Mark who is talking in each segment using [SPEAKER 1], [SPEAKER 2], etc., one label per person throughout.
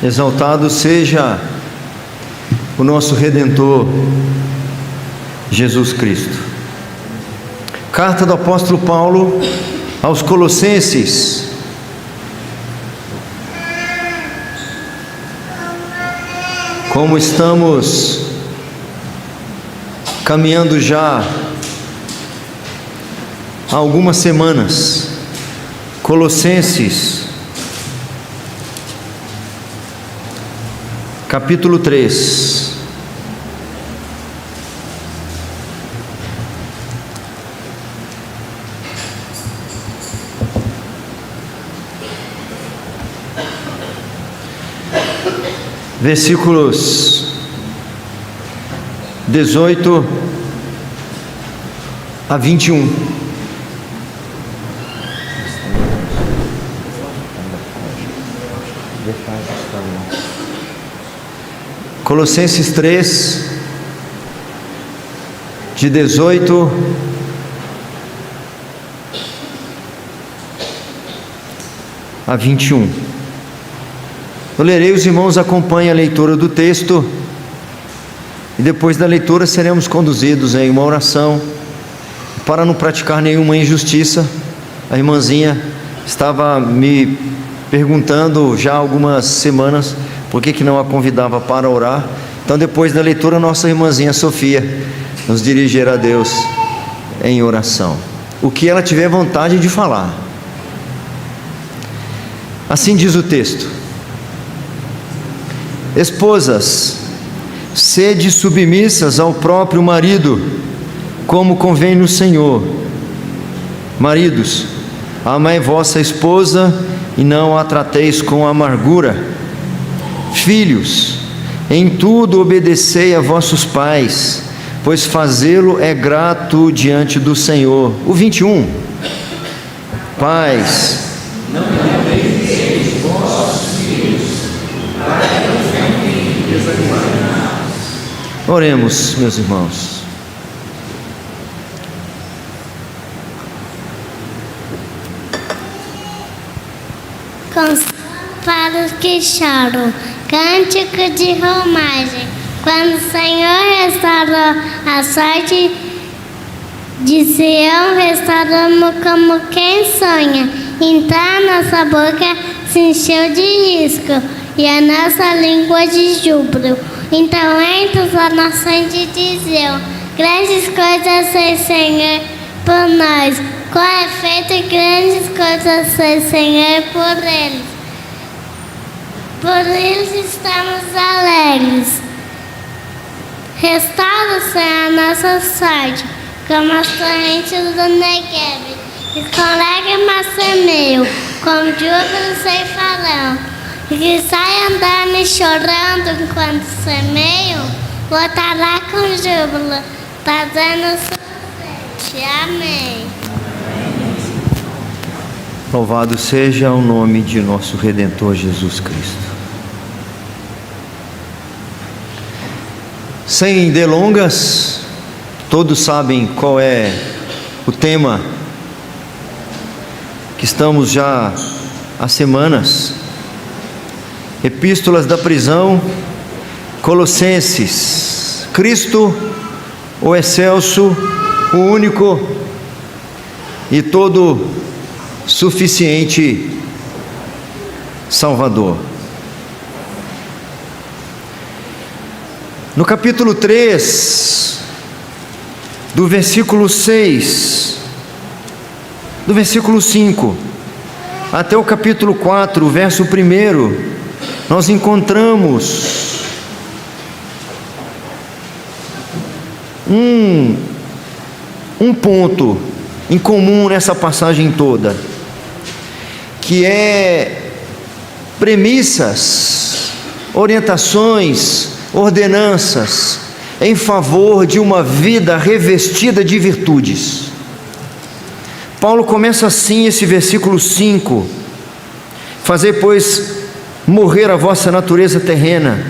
[SPEAKER 1] Exaltado seja o nosso Redentor, Jesus Cristo. Carta do apóstolo Paulo aos Colossenses. Como estamos caminhando já há algumas semanas, Colossenses, capítulo 3. Versículos 18 a 21. Colossenses 3, de 18 a 21. Eu lerei, os irmãos acompanhem a leitura do texto, e depois da leitura seremos conduzidos em uma oração, para não praticar nenhuma injustiça. A irmãzinha estava me perguntando já há algumas semanas por que não a convidava para orar. Então, depois da leitura, nossa irmãzinha Sofia nos dirigirá a Deus em oração, o que ela tiver vontade de falar. Assim diz o texto: esposas, sede submissas ao próprio marido, como convém no Senhor. Maridos, amai vossa esposa e não a trateis com amargura. Filhos, em tudo obedecei a vossos pais, pois fazê-lo é grato diante do Senhor. O 21. Pais,
[SPEAKER 2] não repreendeis vossos filhos, para que não fiquem desanimados.
[SPEAKER 1] Oremos, meus irmãos.
[SPEAKER 3] Para os que choram, cântico de romagem. Quando o Senhor restaurou a sorte de Sião, restauramos como quem sonha. Então nossa boca se encheu de risco e a nossa língua de júbilo. Então entre as nações diziam: grandes coisas fez Senhor por nós. Com efeito, grandes coisas fez Senhor por eles. Por isso estamos alegres. Restaura, Senhor, a nossa sorte, como as torrentes do Negueb, e com lágrimas semeiam, com júbilo ceifarão, e que sai andando e chorando enquanto semeiam, voltará com júbilo, trazendo sustente. Amém.
[SPEAKER 1] Louvado seja o nome de nosso Redentor Jesus Cristo. Sem delongas, todos sabem qual é o tema que estamos já há semanas. Epístolas da prisão, Colossenses. Cristo, o excelso, o único e todo suficiente Salvador. No capítulo 3, do versículo 6, do versículo 5 até o capítulo 4, verso 1, nós encontramos um ponto em comum nessa passagem toda, que é premissas, orientações, ordenanças em favor de uma vida revestida de virtudes. Paulo começa assim esse versículo 5: fazei, pois, morrer a vossa natureza terrena.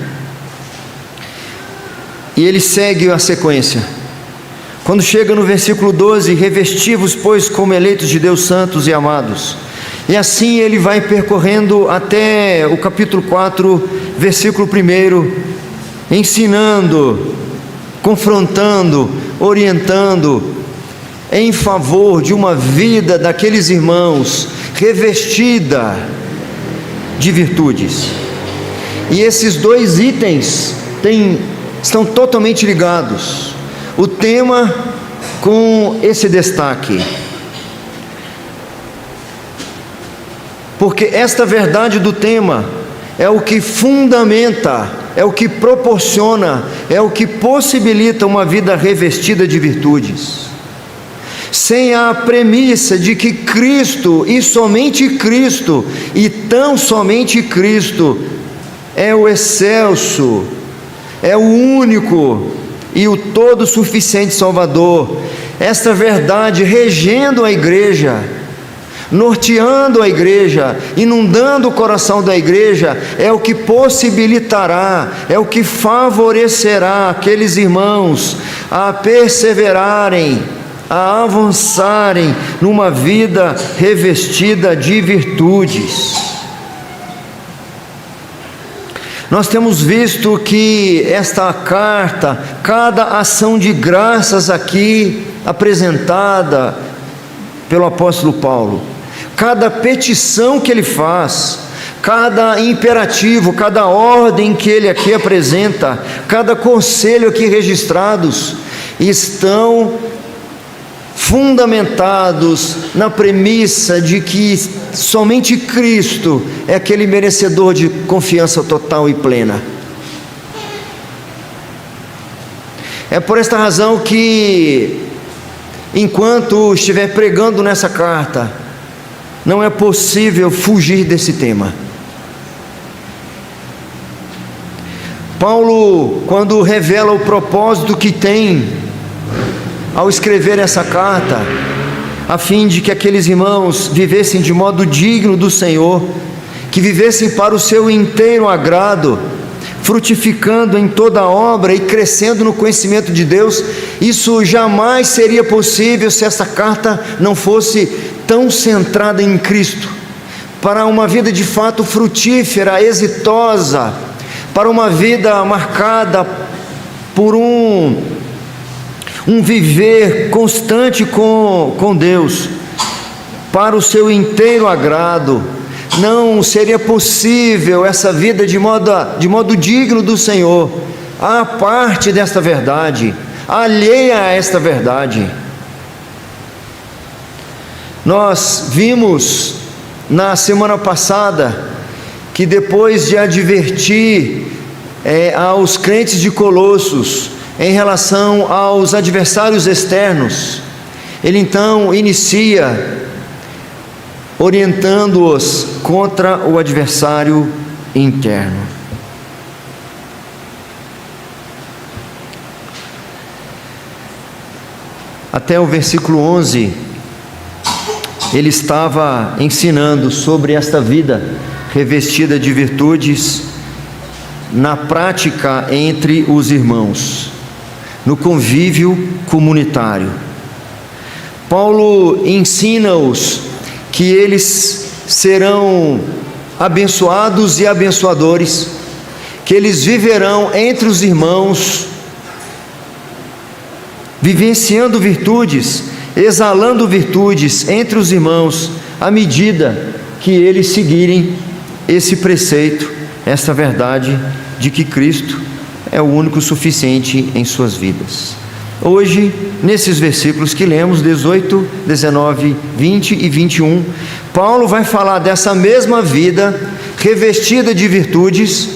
[SPEAKER 1] E ele segue a sequência. Quando chega no versículo 12: revesti-vos, pois, como eleitos de Deus, santos e amados. E assim ele vai percorrendo até o capítulo 4, versículo 1, ensinando, confrontando, orientando em favor de uma vida daqueles irmãos revestida de virtudes. E esses dois itens estão totalmente ligados. O tema com esse destaque. Porque esta verdade do tema é o que fundamenta, é o que proporciona, é o que possibilita uma vida revestida de virtudes. Sem a premissa de que Cristo, e somente Cristo, e tão somente Cristo, é o excelso, é o único e o todo suficiente Salvador. Esta verdade regendo a igreja, norteando a igreja, inundando o coração da igreja, é o que possibilitará, é o que favorecerá aqueles irmãos a perseverarem, a avançarem numa vida revestida de virtudes. Nós temos visto que esta carta, cada ação de graças aqui apresentada pelo apóstolo Paulo, cada petição que ele faz, cada imperativo, cada ordem que ele aqui apresenta, cada conselho aqui registrados, estão fundamentados na premissa de que somente Cristo é aquele merecedor de confiança total e plena. É por esta razão que, enquanto estiver pregando nessa carta, não é possível fugir desse tema. Paulo, quando revela o propósito que tem ao escrever essa carta, a fim de que aqueles irmãos vivessem de modo digno do Senhor, que vivessem para o seu inteiro agrado, frutificando em toda obra e crescendo no conhecimento de Deus, isso jamais seria possível se essa carta não fosse tão centrada em Cristo. Para uma vida de fato frutífera, exitosa, para uma vida marcada por um viver constante com Deus, para o seu inteiro agrado, não seria possível essa vida de modo digno do Senhor, à parte desta verdade, alheia a esta verdade. Nós vimos na semana passada que, depois de advertir aos crentes de Colossos em relação aos adversários externos, ele então inicia orientando-os contra o adversário interno. Até o versículo 11, ele estava ensinando sobre esta vida revestida de virtudes na prática entre os irmãos, no convívio comunitário. Paulo ensina-os que eles serão abençoados e abençoadores, que eles viverão entre os irmãos, vivenciando virtudes, exalando virtudes entre os irmãos, à medida que eles seguirem esse preceito, esta verdade de que Cristo é o único suficiente em suas vidas. Hoje, nesses versículos que lemos, 18, 19, 20 e 21, Paulo vai falar dessa mesma vida revestida de virtudes,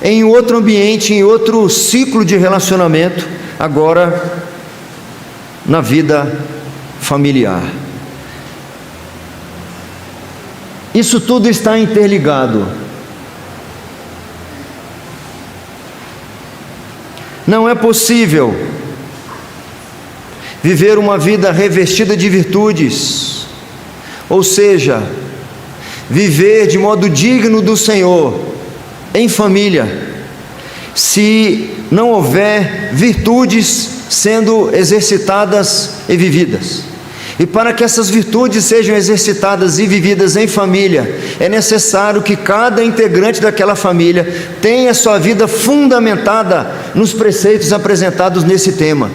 [SPEAKER 1] em outro ambiente, em outro ciclo de relacionamento, agora na vida familiar. Isso tudo está interligado. Não é possível viver uma vida revestida de virtudes, ou seja, viver de modo digno do Senhor em família, se não houver virtudes sendo exercitadas e vividas. E para que essas virtudes sejam exercitadas e vividas em família, é necessário que cada integrante daquela família tenha sua vida fundamentada nos preceitos apresentados nesse tema.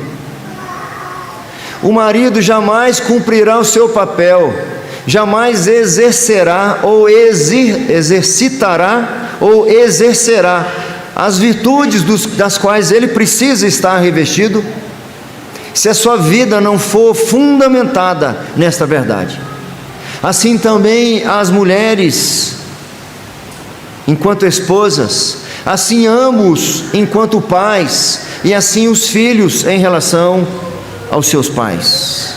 [SPEAKER 1] O marido jamais cumprirá o seu papel, jamais exercerá ou exercitará ou exercerá as virtudes das quais ele precisa estar revestido, se a sua vida não for fundamentada nesta verdade. Assim também as mulheres, enquanto esposas, assim ambos enquanto pais, e assim os filhos em relação aos seus pais.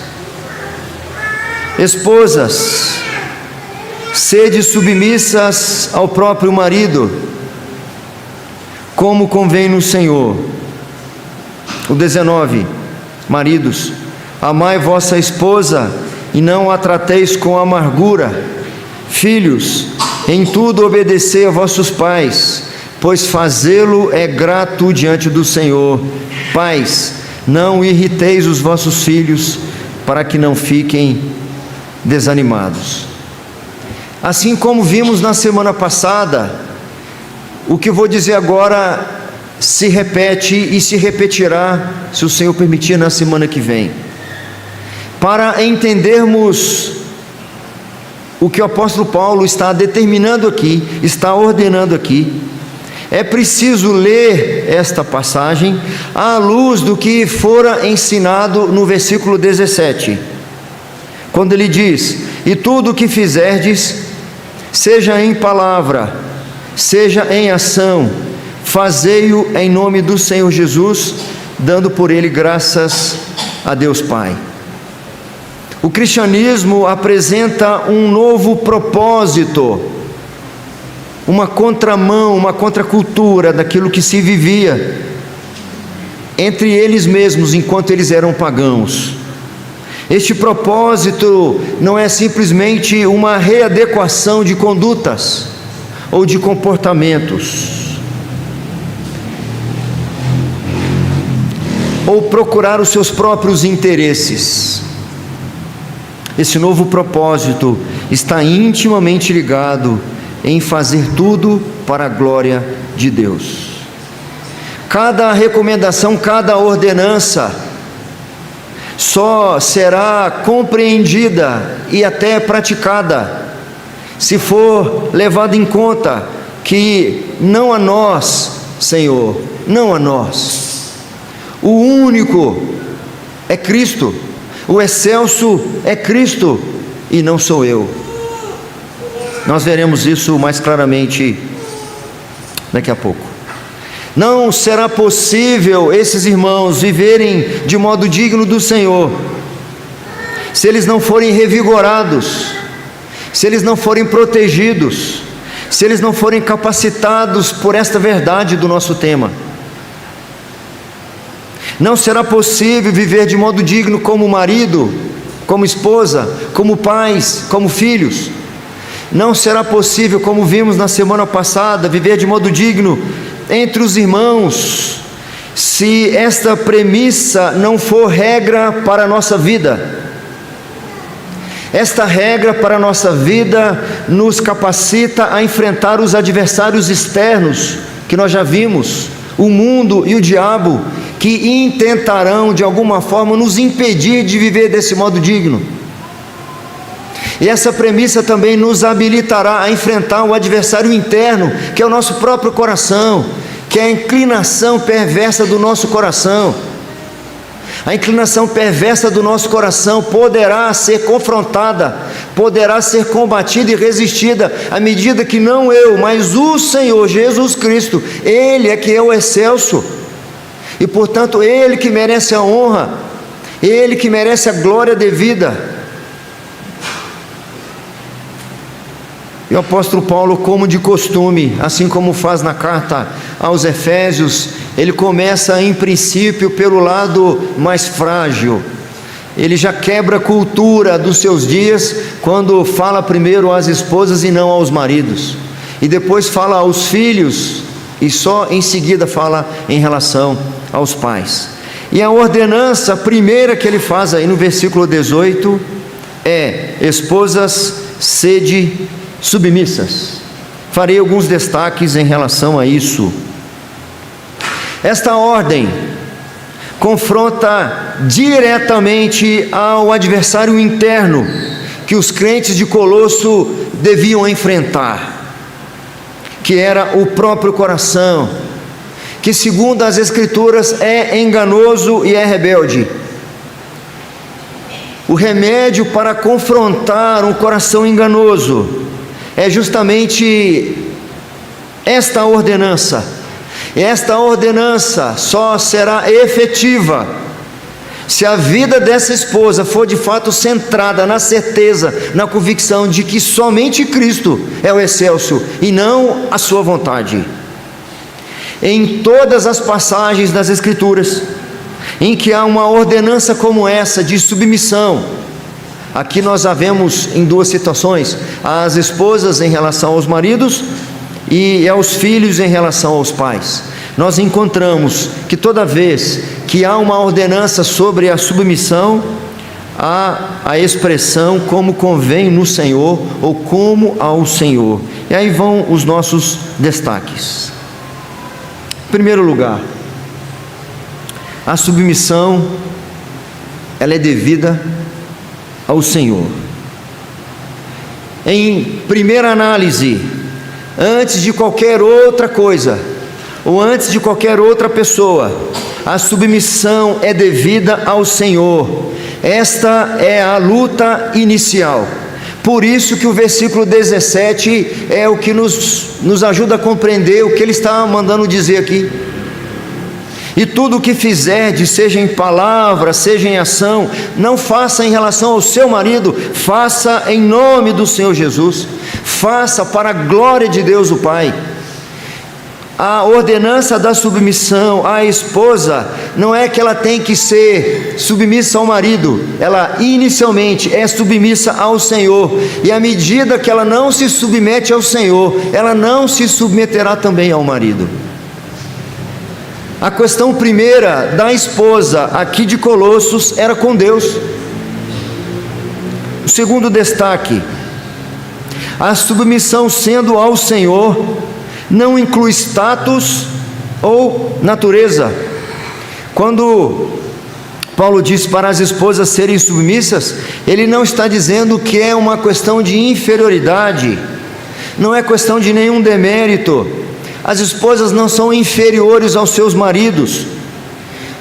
[SPEAKER 1] Esposas, sede submissas ao próprio marido, como convém no Senhor. O 19: maridos, amai vossa esposa e não a trateis com amargura. Filhos, em tudo obedecei a vossos pais, pois fazê-lo é grato diante do Senhor. Pais, não irriteis os vossos filhos, para que não fiquem desanimados. Assim como vimos na semana passada, o que vou dizer agora se repete e se repetirá, se o Senhor permitir, na semana que vem. Para entendermos o que o apóstolo Paulo está determinando aqui, está ordenando aqui, é preciso ler esta passagem à luz do que fora ensinado no versículo 17, quando ele diz: e tudo o que fizerdes, seja em palavra, seja em ação, fazei-o em nome do Senhor Jesus, dando por ele graças a Deus Pai. O cristianismo apresenta um novo propósito, uma contramão, uma contracultura daquilo que se vivia entre eles mesmos enquanto eles eram pagãos. Este propósito não é simplesmente uma readequação de condutas ou de comportamentos, ou procurar os seus próprios interesses. Esse novo propósito está intimamente ligado em fazer tudo para a glória de Deus. Cada recomendação, cada ordenança só será compreendida e até praticada se for levado em conta que não a nós, Senhor, não a nós. O único é Cristo, o excelso é Cristo e não sou eu. Nós veremos isso mais claramente daqui a pouco. Não será possível esses irmãos viverem de modo digno do Senhor se eles não forem revigorados, se eles não forem protegidos, se eles não forem capacitados por esta verdade do nosso tema. Não será possível viver de modo digno como marido, como esposa, como pais, como filhos. Não será possível, como vimos na semana passada, viver de modo digno entre os irmãos, se esta premissa não for regra para a nossa vida. Esta regra para a nossa vida nos capacita a enfrentar os adversários externos, que nós já vimos, o mundo e o diabo, que intentarão de alguma forma nos impedir de viver desse modo digno. E essa premissa também nos habilitará a enfrentar o adversário interno, que é o nosso próprio coração, que é a inclinação perversa do nosso coração. A inclinação perversa do nosso coração poderá ser confrontada, poderá ser combatida e resistida, à medida que não eu, mas o Senhor Jesus Cristo, Ele é que é o excelso, e portanto Ele que merece a honra, Ele que merece a glória devida. E o apóstolo Paulo, como de costume, assim como faz na carta aos Efésios, ele começa em princípio pelo lado mais frágil. Ele já quebra a cultura dos seus dias, quando fala primeiro às esposas e não aos maridos, e depois fala aos filhos, e só em seguida fala em relação aos pais. E a ordenança primeira que ele faz aí no versículo 18 é: esposas, sede submissas. Farei alguns destaques em relação a isso. Esta ordem confronta diretamente ao adversário interno que os crentes de Colosso deviam enfrentar, que era o próprio coração, que segundo as Escrituras é enganoso e é rebelde. O remédio para confrontar um coração enganoso é justamente esta ordenança. Esta ordenança só será efetiva se a vida dessa esposa for de fato centrada na certeza, na convicção de que somente Cristo é o excelso e não a sua vontade. Em todas as passagens das Escrituras em que há uma ordenança como essa de submissão, aqui nós a vemos em duas situações: as esposas em relação aos maridos e aos filhos em relação aos pais. Nós encontramos que toda vez que há uma ordenança sobre a submissão, há a expressão como convém no Senhor ou como ao Senhor. E aí vão os nossos destaques. Em primeiro lugar, a submissão, ela é devida ao Senhor. Em primeira análise, antes de qualquer outra coisa, ou antes de qualquer outra pessoa, a submissão é devida ao Senhor. Esta é a luta inicial. Por isso que o versículo 17 é o que nos ajuda a compreender o que ele está mandando dizer aqui. E tudo o que fizerdes, seja em palavra, seja em ação, não faça em relação ao seu marido, faça em nome do Senhor Jesus, faça para a glória de Deus o Pai. A ordenança da submissão à esposa não é que ela tem que ser submissa ao marido, ela inicialmente é submissa ao Senhor, e à medida que ela não se submete ao Senhor, ela não se submeterá também ao marido. A questão primeira da esposa aqui de Colossos era com Deus. O segundo destaque: a submissão sendo ao Senhor não inclui status ou natureza. Quando Paulo diz para as esposas serem submissas, ele não está dizendo que é uma questão de inferioridade, não é questão de nenhum demérito. As esposas não são inferiores aos seus maridos.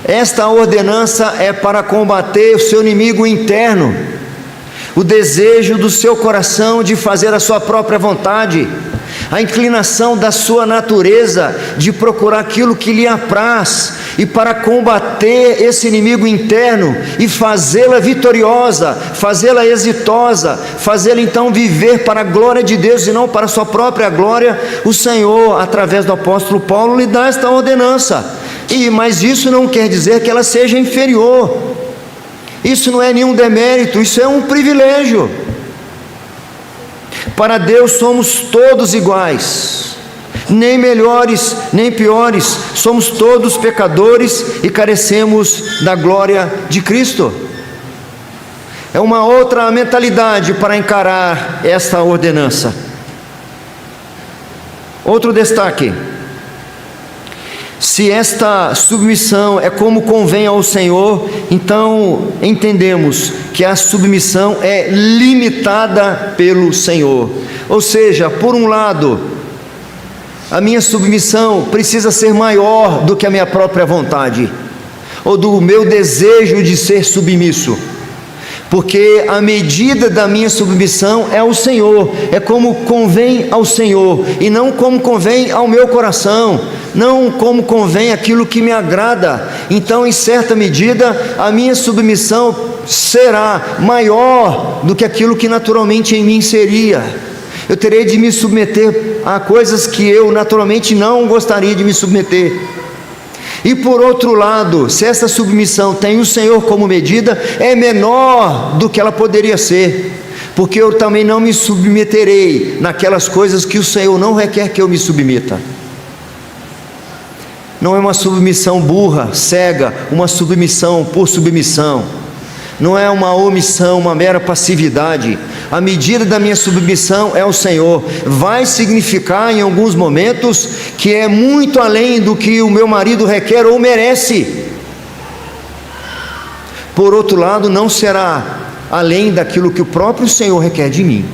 [SPEAKER 1] Esta ordenança é para combater o seu inimigo interno, o desejo do seu coração de fazer a sua própria vontade, a inclinação da sua natureza de procurar aquilo que lhe apraz, e para combater esse inimigo interno e fazê-la vitoriosa, fazê-la exitosa, fazê-la então viver para a glória de Deus e não para a sua própria glória, o Senhor, através do apóstolo Paulo, lhe dá esta ordenança. Mas isso não quer dizer que ela seja inferior, isso não é nenhum demérito, isso é um privilégio. Para Deus somos todos iguais, nem melhores nem piores, somos todos pecadores e carecemos da glória de Cristo. É uma outra mentalidade para encarar esta ordenança. Outro destaque: se esta submissão é como convém ao Senhor, então entendemos que a submissão é limitada pelo Senhor. Ou seja, por um lado, a minha submissão precisa ser maior do que a minha própria vontade, ou do meu desejo de ser submisso, porque a medida da minha submissão é o Senhor, é como convém ao Senhor, e não como convém ao meu coração, não como convém aquilo que me agrada. Então, em certa medida, a minha submissão será maior do que aquilo que naturalmente em mim seria. Eu terei de me submeter a coisas que eu naturalmente não gostaria de me submeter. E por outro lado, se essa submissão tem o Senhor como medida, é menor do que ela poderia ser, porque eu também não me submeterei naquelas coisas que o Senhor não requer que eu me submeta. Não é uma submissão burra, cega, uma submissão por submissão. não é uma omissão, uma mera passividade. A medida da minha submissão é ao Senhor. Vai significar em alguns momentos que é muito além do que o meu marido requer ou merece. Por outro lado, não será além daquilo que o próprio Senhor requer de mim.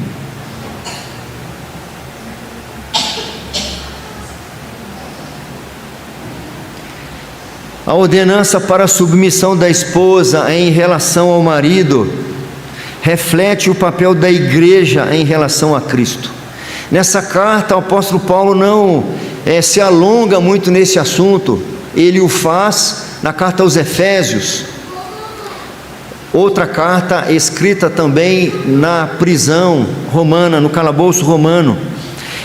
[SPEAKER 1] A ordenança para a submissão da esposa em relação ao marido reflete o papel da igreja em relação a Cristo. Nessa carta, o apóstolo Paulo não se alonga muito nesse assunto. Ele o faz na carta aos Efésios, outra carta escrita também na prisão romana, no calabouço romano.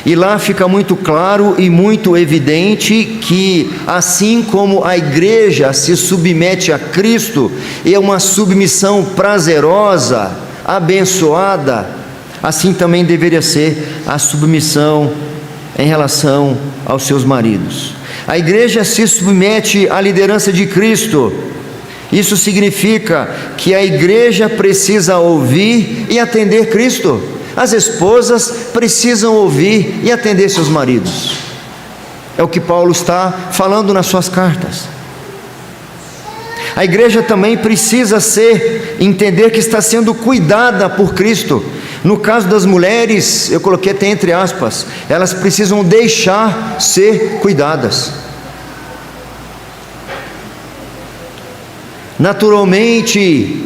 [SPEAKER 1] E lá fica muito claro e muito evidente que, assim como a igreja se submete a Cristo, e é uma submissão prazerosa, abençoada, assim também deveria ser a submissão em relação aos seus maridos. A igreja se submete à liderança de Cristo. Isso significa que a igreja precisa ouvir e atender Cristo. As esposas precisam ouvir e atender seus maridos. É o que Paulo está falando nas suas cartas. A igreja também precisa entender que está sendo cuidada por Cristo. No caso das mulheres, eu coloquei até entre aspas, elas precisam deixar ser cuidadas. Naturalmente,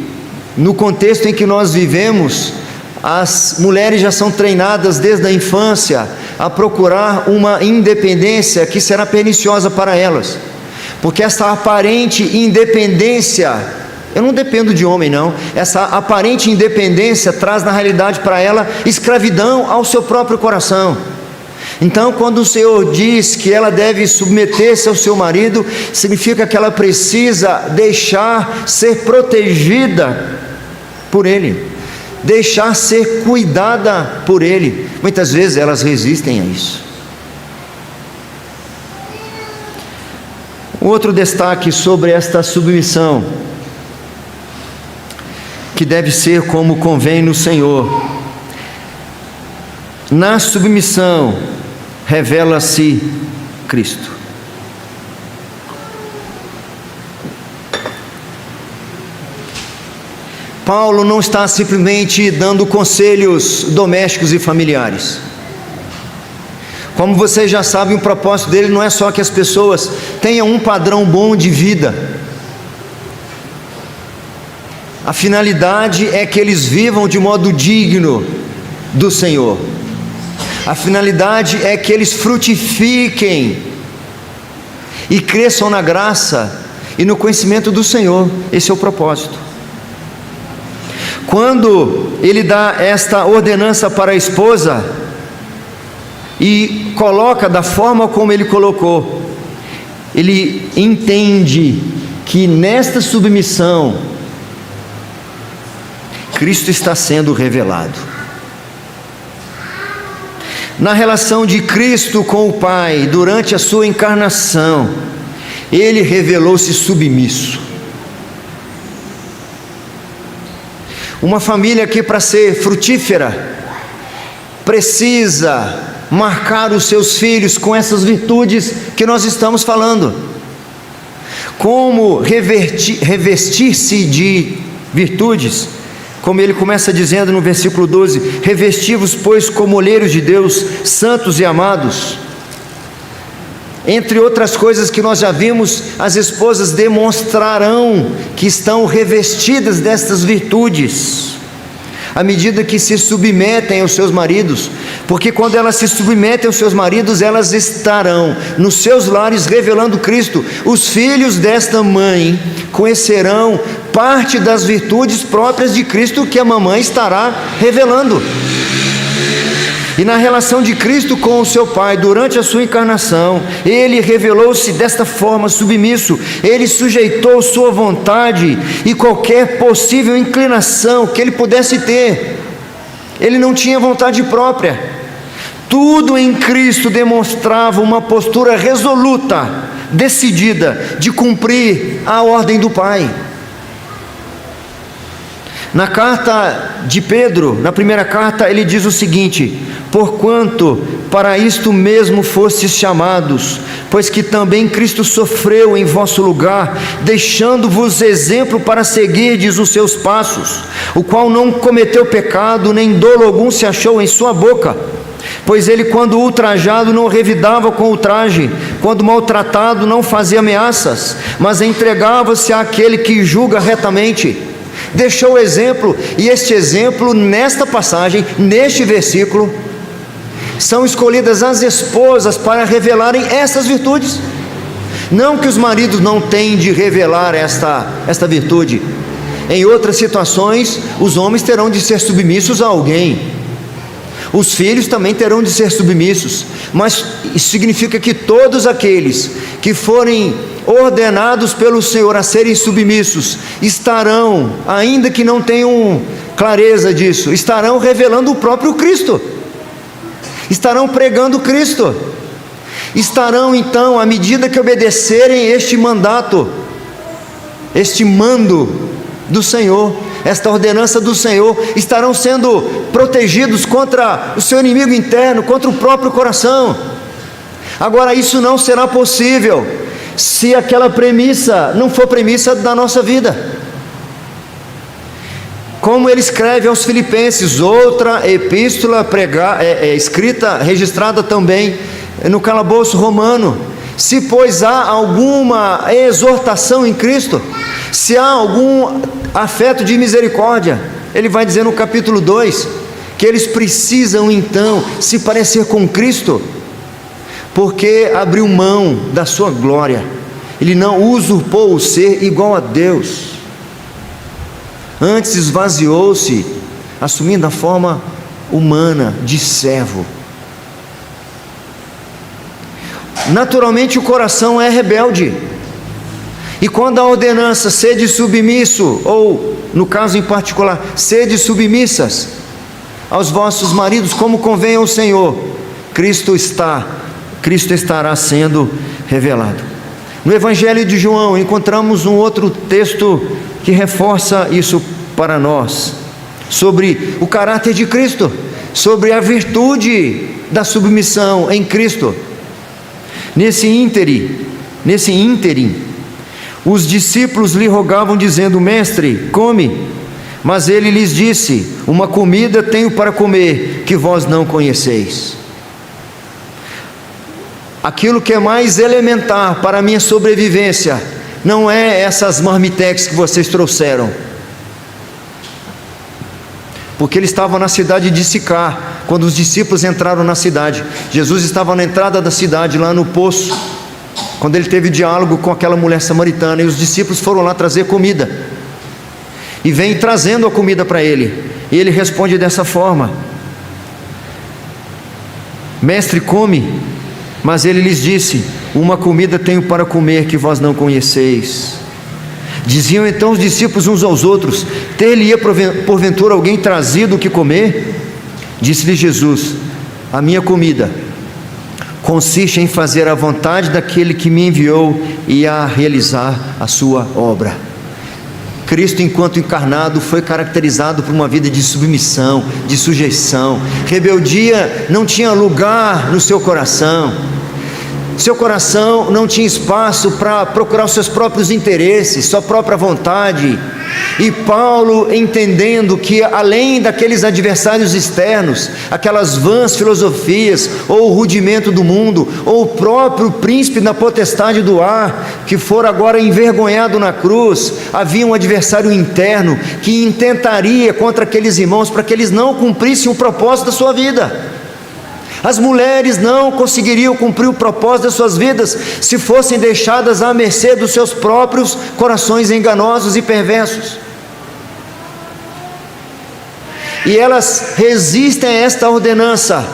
[SPEAKER 1] no contexto em que nós vivemos, as mulheres já são treinadas desde a infância a procurar uma independência que será perniciosa para elas, porque essa aparente independência, eu não dependo de homem não, essa aparente independência traz na realidade para ela escravidão ao seu próprio coração. Então, quando o Senhor diz que ela deve submeter-se ao seu marido, significa que ela precisa deixar ser protegida por ele, deixar ser cuidada por ele. Muitas vezes elas resistem a isso. Outro destaque sobre esta submissão, que deve ser como convém no Senhor. Na submissão revela-se Cristo. Paulo não está simplesmente dando conselhos domésticos e familiares. Como vocês já sabem, o propósito dele não é só que as pessoas tenham um padrão bom de vida. A finalidade é que eles vivam de modo digno do Senhor. A finalidade é que eles frutifiquem e cresçam na graça e no conhecimento do Senhor. Esse é o propósito. Quando ele dá esta ordenança para a esposa e coloca da forma como ele colocou, ele entende que nesta submissão Cristo está sendo revelado. Na relação de Cristo com o Pai durante a sua encarnação, ele revelou-se submisso. Uma família que, para ser frutífera, precisa marcar os seus filhos com essas virtudes que nós estamos falando. Como revestir-se de virtudes? Como ele começa dizendo no versículo 12: revesti-vos, pois, como olheiros de Deus, santos e amados. Entre outras coisas que nós já vimos, as esposas demonstrarão que estão revestidas destas virtudes, à medida que se submetem aos seus maridos, porque quando elas se submetem aos seus maridos, elas estarão nos seus lares revelando Cristo. Os filhos desta mãe conhecerão parte das virtudes próprias de Cristo que a mamãe estará revelando. E na relação de Cristo com o seu Pai, durante a sua encarnação, ele revelou-se desta forma, submisso. Ele sujeitou sua vontade e qualquer possível inclinação que ele pudesse ter. Ele não tinha vontade própria. Tudo em Cristo demonstrava uma postura resoluta, decidida, de cumprir a ordem do Pai. Na carta de Pedro, na primeira carta, ele diz o seguinte: porquanto para isto mesmo fostes chamados, pois que também Cristo sofreu em vosso lugar, deixando-vos exemplo para seguirdes os seus passos, o qual não cometeu pecado, nem dolo algum se achou em sua boca. Pois ele, quando ultrajado, não revidava com ultraje, quando maltratado, não fazia ameaças, mas entregava-se àquele que julga retamente. Deixou o exemplo, e este exemplo, nesta passagem, neste versículo, são escolhidas as esposas para revelarem estas virtudes. Não que os maridos não tenham de revelar esta virtude. Em outras situações, os homens terão de ser submissos a alguém. Os filhos também terão de ser submissos, mas isso significa que todos aqueles que forem ordenados pelo Senhor a serem submissos, estarão, ainda que não tenham clareza disso, estarão revelando o próprio Cristo, estarão pregando Cristo, estarão então, à medida que obedecerem este mandato, este mando do Senhor, esta ordenança do Senhor, estarão sendo protegidos contra o seu inimigo interno, contra o próprio coração. Agora, isso não será possível se aquela premissa não for premissa da nossa vida. Como ele escreve aos Filipenses, outra epístola escrita, registrada também no calabouço romano: se pois há alguma exortação em Cristo, se há algum afeto de misericórdia, ele vai dizer no capítulo 2, que eles precisam então se parecer com Cristo, porque abriu mão da sua glória, ele não usurpou o ser igual a Deus, antes esvaziou-se, assumindo a forma humana de servo. Naturalmente o coração é rebelde, e quando a ordenança sede submisso, ou no caso em particular, sede submissas aos vossos maridos como convém ao Senhor, Cristo estará sendo revelado. No Evangelho de João encontramos um outro texto que reforça isso para nós, sobre o caráter de Cristo, sobre a virtude da submissão em Cristo. Nesse ínterim, os discípulos lhe rogavam dizendo: mestre, come. Mas ele lhes disse: uma comida tenho para comer que vós não conheceis. Aquilo que é mais elementar para a minha sobrevivência não é essas marmitex que vocês trouxeram, porque ele estava na cidade de Sicar, quando os discípulos entraram na cidade. Jesus estava na entrada da cidade, lá no poço, quando ele teve diálogo com aquela mulher samaritana, e os discípulos foram lá trazer comida, e vem trazendo a comida para ele, e ele responde dessa forma: mestre, come. Mas ele lhes disse: uma comida tenho para comer que vós não conheceis. Diziam então os discípulos uns aos outros: ter-lhe-ia porventura alguém trazido o que comer? Disse-lhe Jesus: a minha comida consiste em fazer a vontade daquele que me enviou e a realizar a sua obra. Cristo, enquanto encarnado, foi caracterizado por uma vida de submissão, de sujeição. Rebeldia não tinha lugar no seu coração. Seu coração não tinha espaço para procurar os seus próprios interesses, sua própria vontade. E Paulo, entendendo que além daqueles adversários externos, aquelas vãs filosofias, ou o rudimento do mundo, ou o próprio príncipe da potestade do ar, que for agora envergonhado na cruz, havia um adversário interno que intentaria contra aqueles irmãos para que eles não cumprissem o propósito da sua vida. As mulheres não conseguiriam cumprir o propósito das suas vidas se fossem deixadas à mercê dos seus próprios corações enganosos e perversos. E elas resistem a esta ordenança.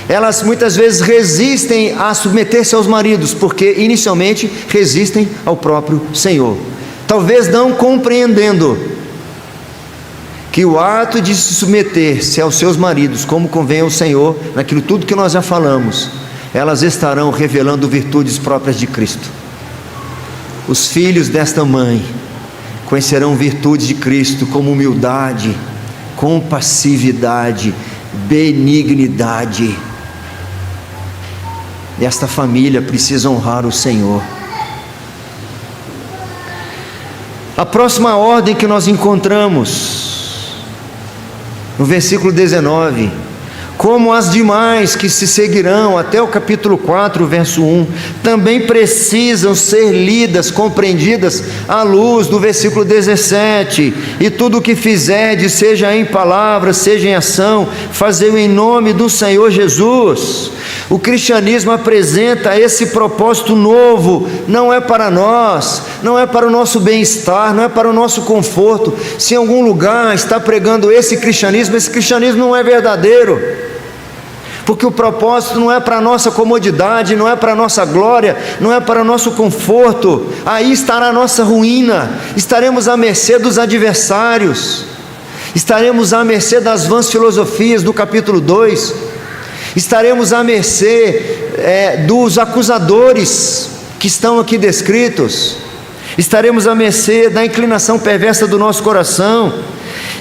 [SPEAKER 1] Elas muitas vezes resistem a submeter-se aos maridos, porque inicialmente resistem ao próprio Senhor, talvez não compreendendo que o ato de se submeter-se aos seus maridos, como convém ao Senhor, naquilo tudo que nós já falamos, elas estarão revelando virtudes próprias de Cristo. Os filhos desta mãe conhecerão virtudes de Cristo, como humildade, compassividade, benignidade. E esta família precisa honrar o Senhor. A próxima ordem que nós encontramos no versículo 19: como as demais que se seguirão até o capítulo 4, verso 1, também precisam ser lidas, compreendidas à luz do versículo 17. E tudo o que fizerdes, seja em palavra, seja em ação, fazei-o em nome do Senhor Jesus. O cristianismo apresenta esse propósito novo, não é para nós, não é para o nosso bem-estar, não é para o nosso conforto. Se em algum lugar está pregando esse cristianismo não é verdadeiro. Porque o propósito não é para a nossa comodidade, não é para a nossa glória, não é para o nosso conforto. Aí estará a nossa ruína. Estaremos à mercê dos adversários, estaremos à mercê das vãs filosofias do capítulo 2, estaremos à mercê dos acusadores que estão aqui descritos, estaremos à mercê da inclinação perversa do nosso coração,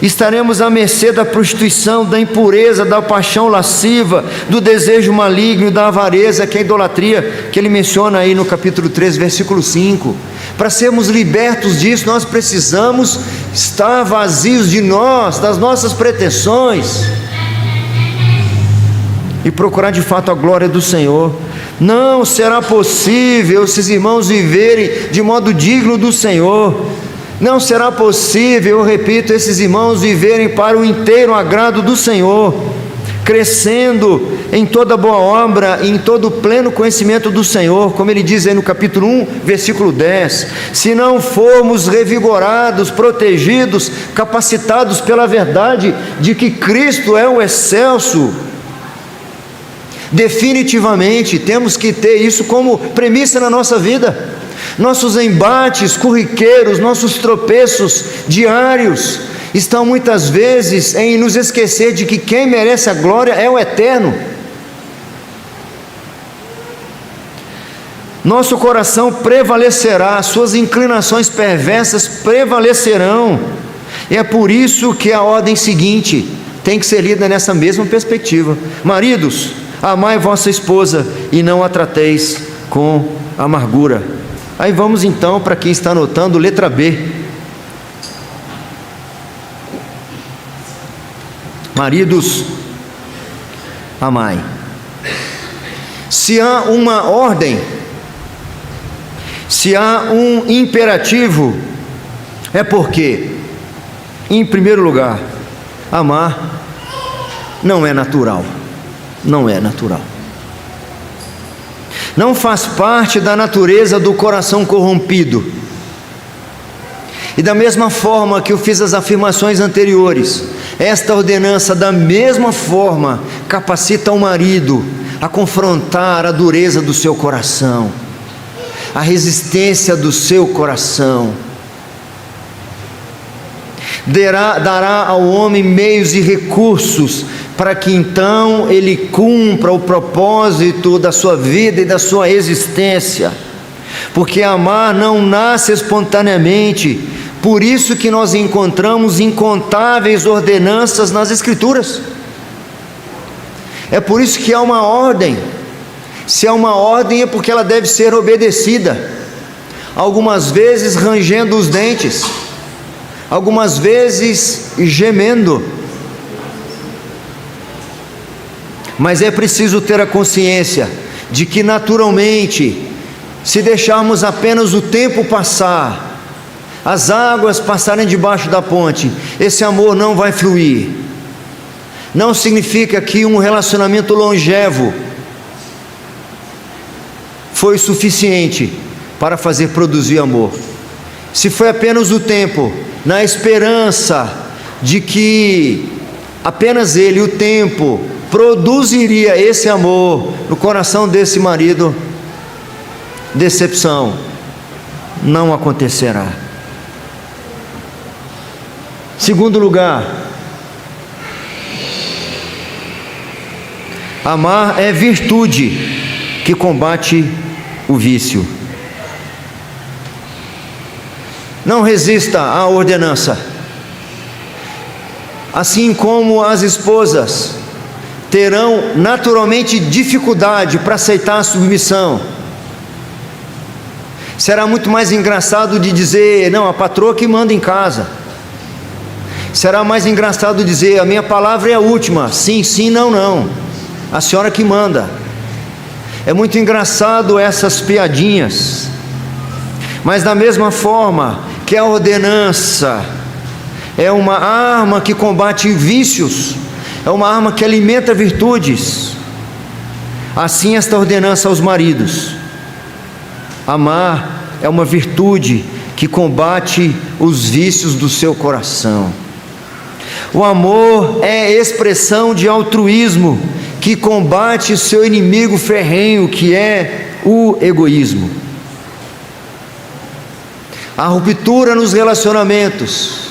[SPEAKER 1] estaremos à mercê da prostituição, da impureza, da paixão lasciva, do desejo maligno, da avareza, que é a idolatria, que ele menciona aí no capítulo 3, versículo 5. Para sermos libertos disso, nós precisamos estar vazios de nós, das nossas pretensões, e procurar de fato a glória do Senhor. Não será possível esses irmãos viverem de modo digno do Senhor. Não será possível, eu repito, esses irmãos viverem para o inteiro agrado do Senhor, crescendo em toda boa obra e em todo o pleno conhecimento do Senhor, como ele diz aí no capítulo 1, versículo 10. Se não formos revigorados, protegidos, capacitados pela verdade de que Cristo é o excelso, definitivamente temos que ter isso como premissa na nossa vida. Nossos embates corriqueiros, nossos tropeços diários estão muitas vezes em nos esquecer de que quem merece a glória é o Eterno. Nosso coração prevalecerá, suas inclinações perversas prevalecerão, e é por isso que a ordem seguinte tem que ser lida nessa mesma perspectiva: maridos, amai vossa esposa e não a trateis com amargura. Aí vamos então, para quem está anotando, letra B. Maridos, amai. Se há uma ordem, se há um imperativo, é porque, em primeiro lugar, amar não é natural. Não é natural. Não faz parte da natureza do coração corrompido. E da mesma forma que eu fiz as afirmações anteriores, esta ordenança da mesma forma capacita o marido a confrontar a dureza do seu coração, a resistência do seu coração. Dará ao homem meios e recursos para que então ele cumpra o propósito da sua vida e da sua existência, porque amar não nasce espontaneamente. Por isso que nós encontramos incontáveis ordenanças nas Escrituras. É por isso que há uma ordem. Se há uma ordem é porque ela deve ser obedecida, algumas vezes rangendo os dentes, algumas vezes gemendo. Mas é preciso ter a consciência de que naturalmente, se deixarmos apenas o tempo passar, as águas passarem debaixo da ponte, esse amor não vai fluir. Não significa que um relacionamento longevo foi suficiente para fazer produzir amor. Se foi apenas o tempo, na esperança de que apenas ele, o tempo, produziria esse amor no coração desse marido, decepção não acontecerá. Segundo lugar, amar é virtude que combate o vício. Não resista à ordenança. Assim como as esposas terão naturalmente dificuldade para aceitar a submissão, será muito mais engraçado de dizer: não, a patroa que manda em casa. Será mais engraçado dizer: a minha palavra é a última, sim, sim, não, não, a senhora que manda. É muito engraçado essas piadinhas, mas da mesma forma que a ordenança é uma arma que combate vícios, é uma arma que alimenta virtudes, assim esta ordenança aos maridos. Amar é uma virtude que combate os vícios do seu coração. O amor é expressão de altruísmo que combate o seu inimigo ferrenho, que é o egoísmo. A ruptura nos relacionamentos,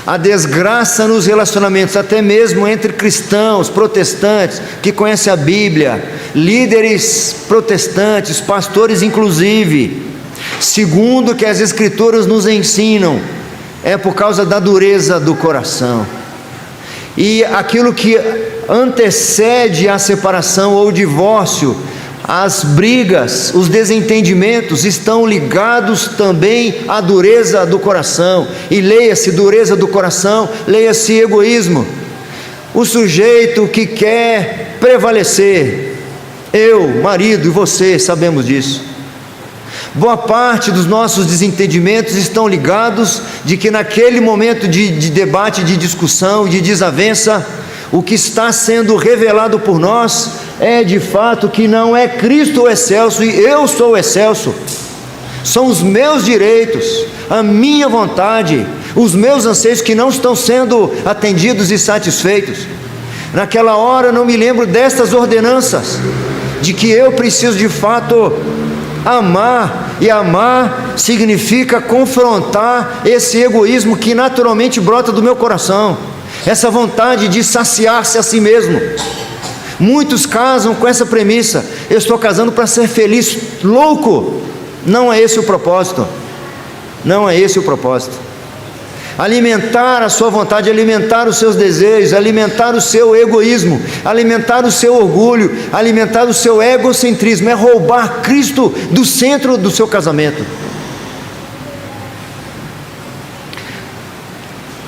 [SPEAKER 1] a desgraça nos relacionamentos, até mesmo entre cristãos, protestantes, que conhecem a Bíblia, líderes protestantes, pastores inclusive, segundo o que as Escrituras nos ensinam, é por causa da dureza do coração. E aquilo que antecede a separação ou o divórcio, as brigas, os desentendimentos estão ligados também à dureza do coração. E leia-se dureza do coração, leia-se egoísmo. O sujeito que quer prevalecer, eu, marido e você, sabemos disso. Boa parte dos nossos desentendimentos estão ligados de que naquele momento de debate, de discussão, de desavença, o que está sendo revelado por nós é de fato que não é Cristo o excelso e eu sou o excelso. São os meus direitos, a minha vontade, os meus anseios que não estão sendo atendidos e satisfeitos. Naquela hora eu não me lembro destas ordenanças, de que eu preciso de fato amar, e amar significa confrontar esse egoísmo que naturalmente brota do meu coração, essa vontade de saciar-se a si mesmo. Muitos casam com essa premissa: eu estou casando para ser feliz. Louco! Não é esse o propósito. Não é esse o propósito. Alimentar a sua vontade, alimentar os seus desejos, alimentar o seu egoísmo, alimentar o seu orgulho, alimentar o seu egocentrismo, é roubar Cristo do centro do seu casamento.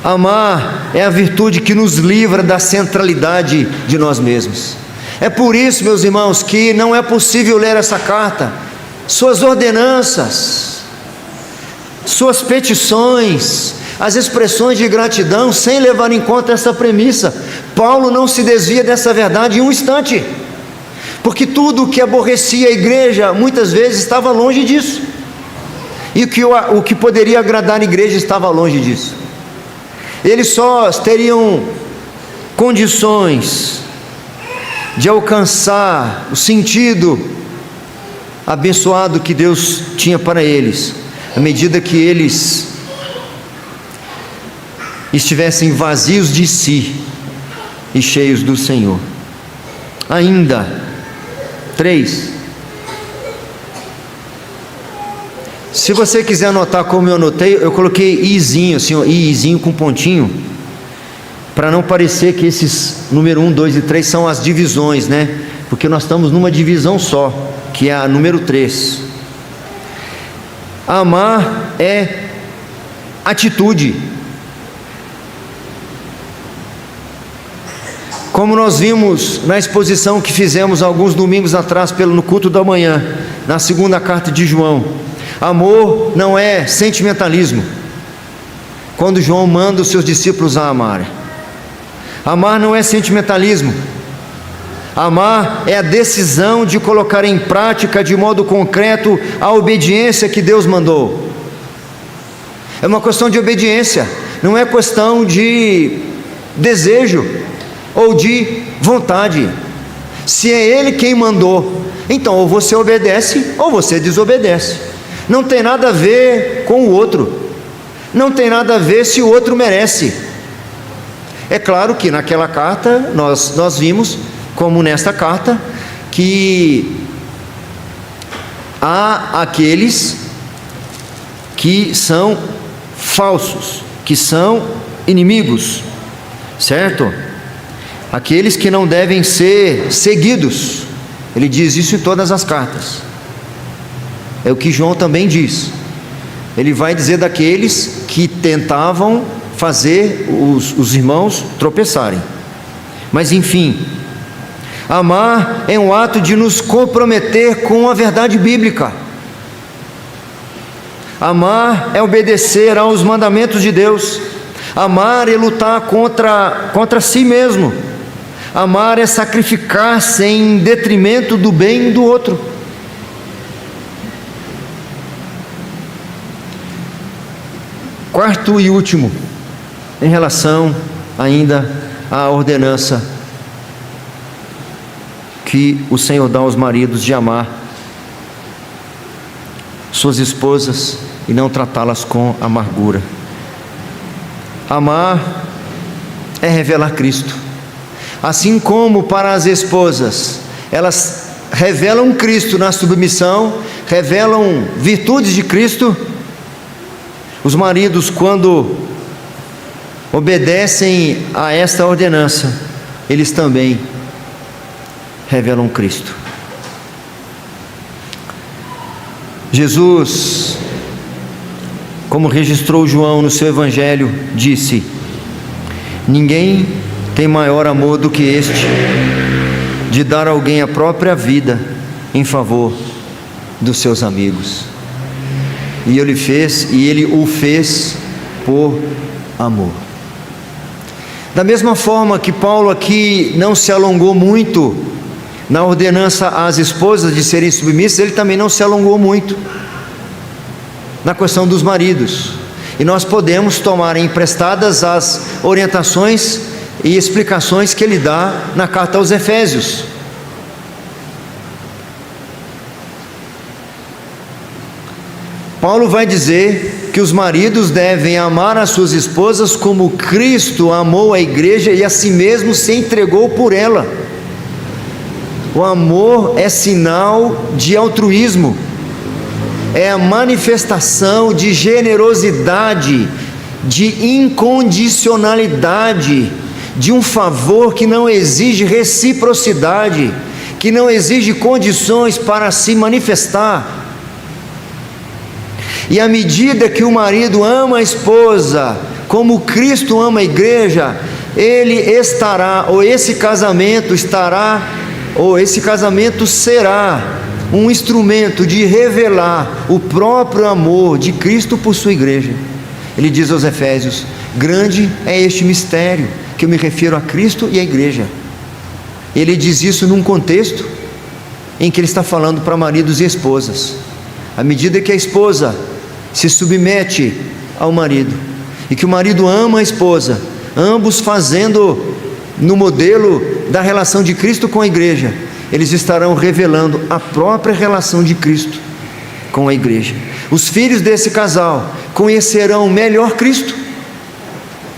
[SPEAKER 1] Amar é a virtude que nos livra da centralidade de nós mesmos. É por isso, meus irmãos, que não é possível ler essa carta, suas ordenanças, suas petições, as expressões de gratidão, sem levar em conta essa premissa. Paulo não se desvia dessa verdade em um instante, porque tudo o que aborrecia a igreja, muitas vezes estava longe disso, e o que poderia agradar a igreja estava longe disso. Eles só teriam condições de alcançar o sentido abençoado que Deus tinha para eles, à medida que eles estivessem vazios de si e cheios do Senhor. Ainda 3. Se você quiser anotar como eu anotei, eu coloquei izinho, assim, ó, izinho com pontinho, para não parecer que esses número 1, 2 e 3 são as divisões, né? Porque nós estamos numa divisão só, que é a número 3. Amar é atitude. Como nós vimos na exposição que fizemos alguns domingos atrás no culto da manhã, na segunda carta de João, amor não é sentimentalismo. Quando João manda os seus discípulos a amarem, amar não é sentimentalismo. Amar é a decisão de colocar em prática de modo concreto a obediência que Deus mandou. É uma questão de obediência, não é questão de desejo ou de vontade. Se é Ele quem mandou, então ou você obedece ou você desobedece. Não tem nada a ver com o outro, não tem nada a ver se o outro merece. É claro que naquela carta nós vimos, como nesta carta, que há aqueles que são falsos, que são inimigos, certo? Aqueles que não devem ser seguidos. Ele diz isso em todas as cartas. É o que João também diz. Ele vai dizer daqueles que tentavam fazer os irmãos tropeçarem. Mas enfim, amar é um ato de nos comprometer com a verdade bíblica. Amar é obedecer aos mandamentos de Deus. Amar é lutar contra si mesmo. Amar é sacrificar-se em detrimento do bem do outro. Quarto e último, em relação ainda à ordenança que o Senhor dá aos maridos de amar suas esposas e não tratá-las com amargura. Amar é revelar Cristo. Assim como para as esposas, elas revelam Cristo na submissão, revelam virtudes de Cristo, os maridos, quando obedecem a esta ordenança, eles também revelam Cristo. Jesus, como registrou João no seu evangelho, disse: ninguém tem maior amor do que este, de dar a alguém a própria vida em favor dos seus amigos. E ele o fez por amor. Da mesma forma que Paulo aqui não se alongou muito na ordenança às esposas de serem submissas, ele também não se alongou muito na questão dos maridos. E nós podemos tomar emprestadas as orientações e explicações que ele dá na carta aos Efésios. Paulo vai dizer que os maridos devem amar as suas esposas como Cristo amou a igreja e a si mesmo se entregou por ela. O amor é sinal de altruísmo, é a manifestação de generosidade, de incondicionalidade, de um favor que não exige reciprocidade, que não exige condições para se manifestar. E à medida que o marido ama a esposa, como Cristo ama a igreja, ele estará, ou esse casamento será um instrumento de revelar o próprio amor de Cristo por sua igreja. Ele diz aos Efésios: grande é este mistério, que eu me refiro a Cristo e à igreja. Ele diz isso num contexto em que ele está falando para maridos e esposas. À medida que a esposa se submete ao marido, e que o marido ama a esposa, ambos fazendo no modelo da relação de Cristo com a igreja, eles estarão revelando a própria relação de Cristo com a igreja. Os filhos desse casal conhecerão melhor Cristo,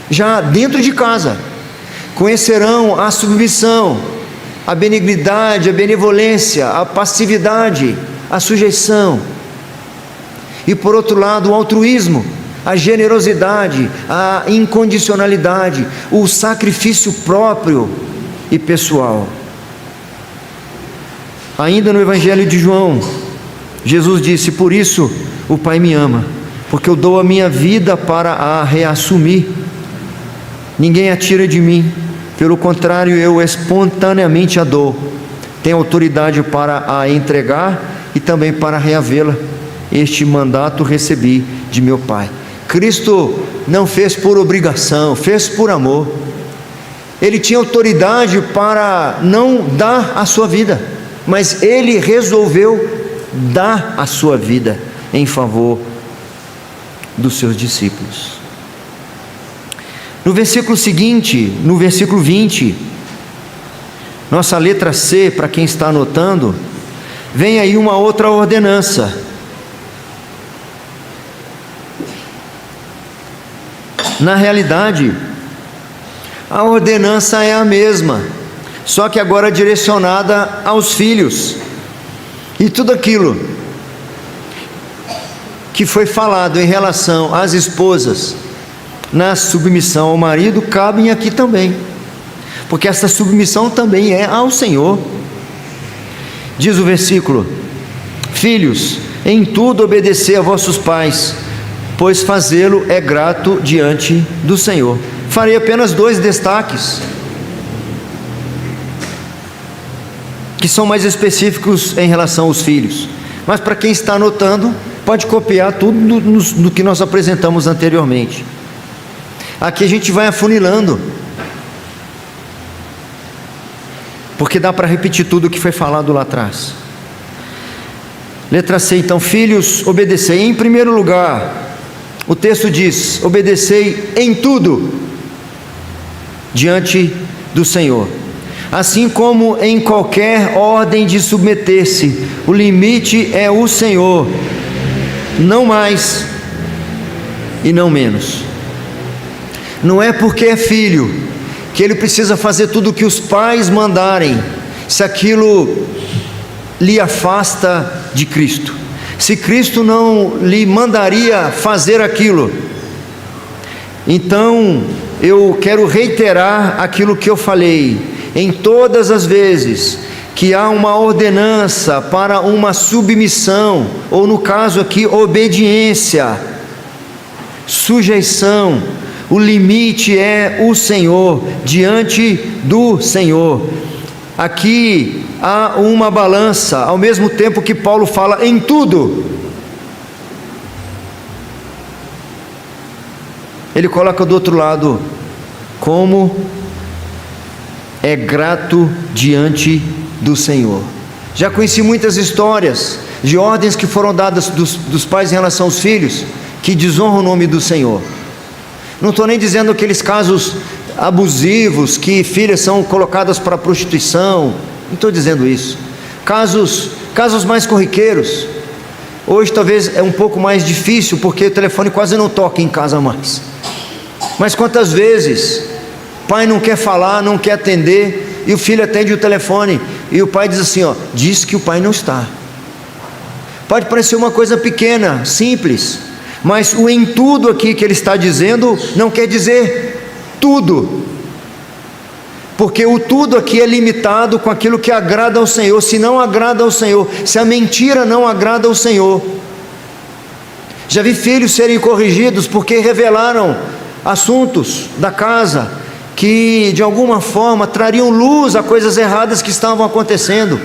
[SPEAKER 1] já dentro de casa, conhecerão a submissão, a benignidade, a benevolência, a passividade, a sujeição. E por outro lado, o altruísmo, a generosidade, a incondicionalidade, o sacrifício próprio e pessoal. Ainda no Evangelho de João, Jesus disse: por isso o Pai me ama, porque eu dou a minha vida para a reassumir. Ninguém a tira de mim, pelo contrário, eu espontaneamente a dou. Tenho autoridade para a entregar e também para reavê-la. Este mandato recebi de meu Pai. Cristo não fez por obrigação, fez por amor. Ele tinha autoridade para não dar a sua vida, mas ele resolveu dar a sua vida em favor dos seus discípulos. No versículo seguinte, no versículo 20, nossa letra C, para quem está anotando, vem aí uma outra ordenança. Na realidade, a ordenança é a mesma, só que agora direcionada aos filhos. E tudo aquilo que foi falado em relação às esposas na submissão ao marido cabem aqui também, porque essa submissão também é ao Senhor. Diz o versículo: filhos, em tudo obedecei a vossos pais, pois fazê-lo é grato diante do Senhor. Farei apenas 2 destaques, que são mais específicos em relação aos filhos, mas para quem está anotando, pode copiar tudo no que nós apresentamos anteriormente. Aqui a gente vai afunilando, porque dá para repetir tudo o que foi falado lá atrás. Letra C, então: filhos, obedecei. Em primeiro lugar, o texto diz: obedecei em tudo diante do Senhor, assim como em qualquer ordem de submeter-se. O limite é o Senhor, não mais e não menos. Não é porque é filho que ele precisa fazer tudo o que os pais mandarem, se aquilo lhe afasta de Cristo, se Cristo não lhe mandaria fazer aquilo. Então eu quero reiterar aquilo que eu falei: em todas as vezes que há uma ordenança para uma submissão, ou no caso aqui, obediência, sujeição, o limite é o Senhor, diante do Senhor. Aqui há uma balança, ao mesmo tempo que Paulo fala em tudo, ele coloca do outro lado, como é grato diante do Senhor. Já conheci muitas histórias de ordens que foram dadas dos pais em relação aos filhos, que desonram o nome do Senhor. Não estou nem dizendo aqueles casos abusivos, que filhas são colocadas para prostituição, não estou dizendo isso. Casos mais corriqueiros. Hoje talvez é um pouco mais difícil, porque o telefone quase não toca em casa mais. Mas quantas vezes o pai não quer falar, não quer atender, e o filho atende o telefone, e o pai diz assim, diz que o pai não está. Pode parecer uma coisa pequena, simples, mas o em tudo aqui que ele está dizendo não quer dizer tudo, porque o tudo aqui é limitado com aquilo que agrada ao Senhor. Se não agrada ao Senhor, se a mentira não agrada ao Senhor, já vi filhos serem corrigidos porque revelaram assuntos da casa que de alguma forma trariam luz a coisas erradas que estavam acontecendo.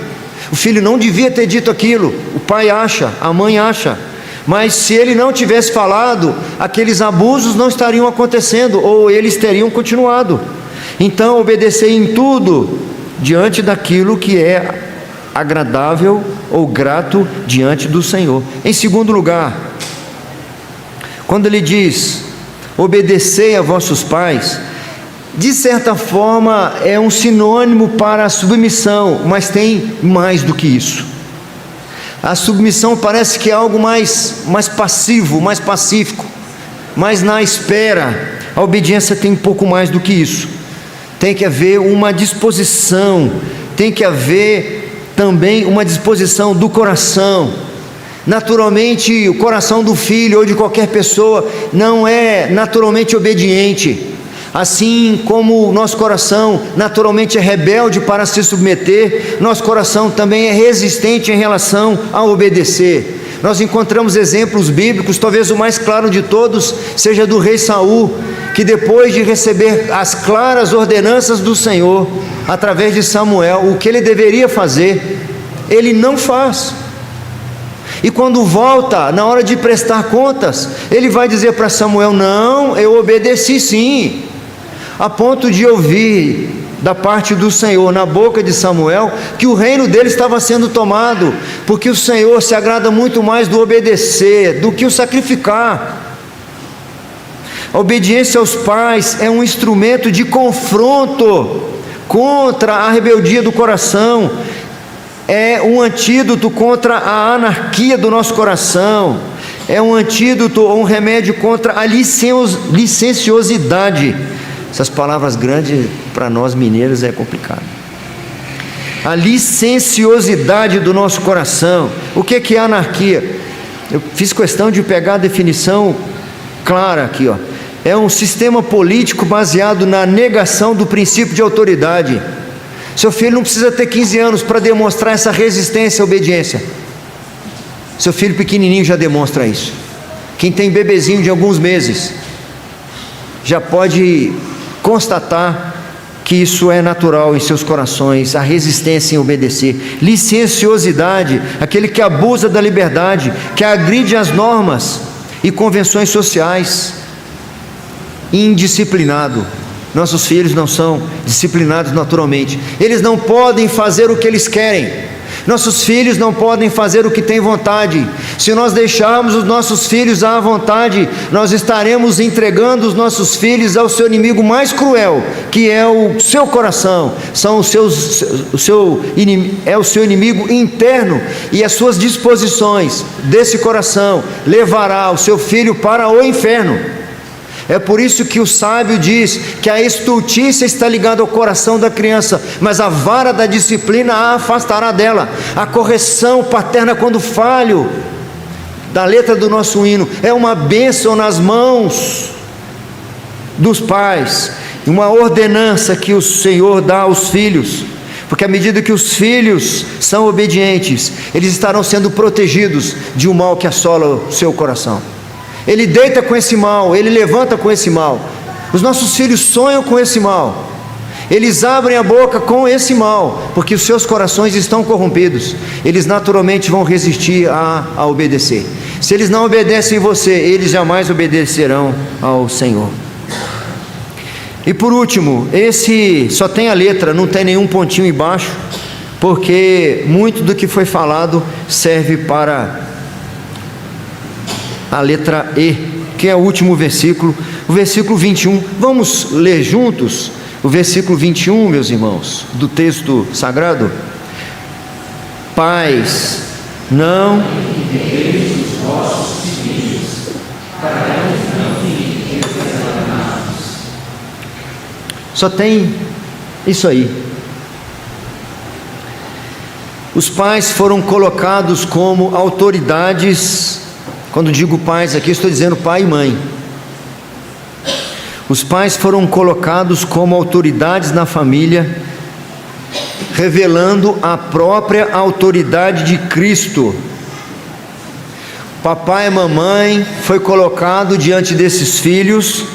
[SPEAKER 1] O filho não devia ter dito aquilo, o pai acha, a mãe acha, mas se ele não tivesse falado, aqueles abusos não estariam acontecendo, ou eles teriam continuado. Então, obedecer em tudo diante daquilo que é agradável ou grato diante do Senhor. Em segundo lugar, quando ele diz obedecei a vossos pais, de certa forma é um sinônimo para a submissão, mas tem mais do que isso. A submissão parece que é algo mais passivo, mais pacífico, mais na espera. A obediência tem um pouco mais do que isso. Tem que haver uma disposição, tem que haver também uma disposição do coração. Naturalmente, o coração do filho ou de qualquer pessoa não é naturalmente obediente, assim como o nosso coração naturalmente é rebelde para se submeter, nosso coração também é resistente em relação a obedecer. Nós encontramos exemplos bíblicos, talvez o mais claro de todos seja do rei Saul, que depois de receber as claras ordenanças do Senhor, através de Samuel, o que ele deveria fazer, ele não faz. E quando volta, na hora de prestar contas, ele vai dizer para Samuel, não, eu obedeci sim, a ponto de ouvir da parte do Senhor, na boca de Samuel, que o reino dele estava sendo tomado, porque o Senhor se agrada muito mais do obedecer, do que o sacrificar. A obediência aos pais é um instrumento de confronto contra a rebeldia do coração, é um antídoto contra a anarquia do nosso coração, é um antídoto ou um remédio contra a licenciosidade. Essas palavras grandes para nós mineiros é complicado. A licenciosidade do nosso coração. O que é anarquia? Eu fiz questão de pegar a definição clara aqui, ó. É um sistema político baseado na negação do princípio de autoridade. Seu filho não precisa ter 15 anos para demonstrar essa resistência à obediência. Seu filho pequenininho já demonstra isso. Quem tem bebezinho de alguns meses já pode constatar que isso é natural em seus corações, a resistência em obedecer. Licenciosidade, aquele que abusa da liberdade, que agride as normas e convenções sociais. Indisciplinado. Nossos filhos não são disciplinados naturalmente. Eles não podem fazer o que eles querem. Nossos filhos não podem fazer o que têm vontade. Se nós deixarmos os nossos filhos à vontade, nós estaremos entregando os nossos filhos ao seu inimigo mais cruel, que é o seu coração. É o seu inimigo interno, e as suas disposições desse coração levará o seu filho para o inferno. É por isso que o sábio diz que a estultícia está ligada ao coração da criança, mas a vara da disciplina a afastará dela. A correção paterna, quando falho, da letra do nosso hino, é uma bênção nas mãos dos pais, uma ordenança que o Senhor dá aos filhos, porque à medida que os filhos são obedientes, eles estarão sendo protegidos de um mal que assola o seu coração. Ele deita com esse mal, ele levanta com esse mal. Os nossos filhos sonham com esse mal. Eles abrem a boca com esse mal, porque os seus corações estão corrompidos. Eles naturalmente vão resistir a obedecer. Se eles não obedecem você, eles jamais obedecerão ao Senhor. E por último, esse só tem a letra, não tem nenhum pontinho embaixo, porque muito do que foi falado serve para a letra E, que é o último versículo, o versículo 21. Vamos ler juntos o versículo 21, meus irmãos, do texto sagrado. Pais, não
[SPEAKER 2] deixe os vossos filhos para não fiquem desanimados.
[SPEAKER 1] Só tem isso aí. Os pais foram colocados como autoridades. Quando digo pais aqui, estou dizendo pai e mãe. Os pais foram colocados como autoridades na família, revelando a própria autoridade de Cristo. Papai e mamãe foi colocado diante desses filhos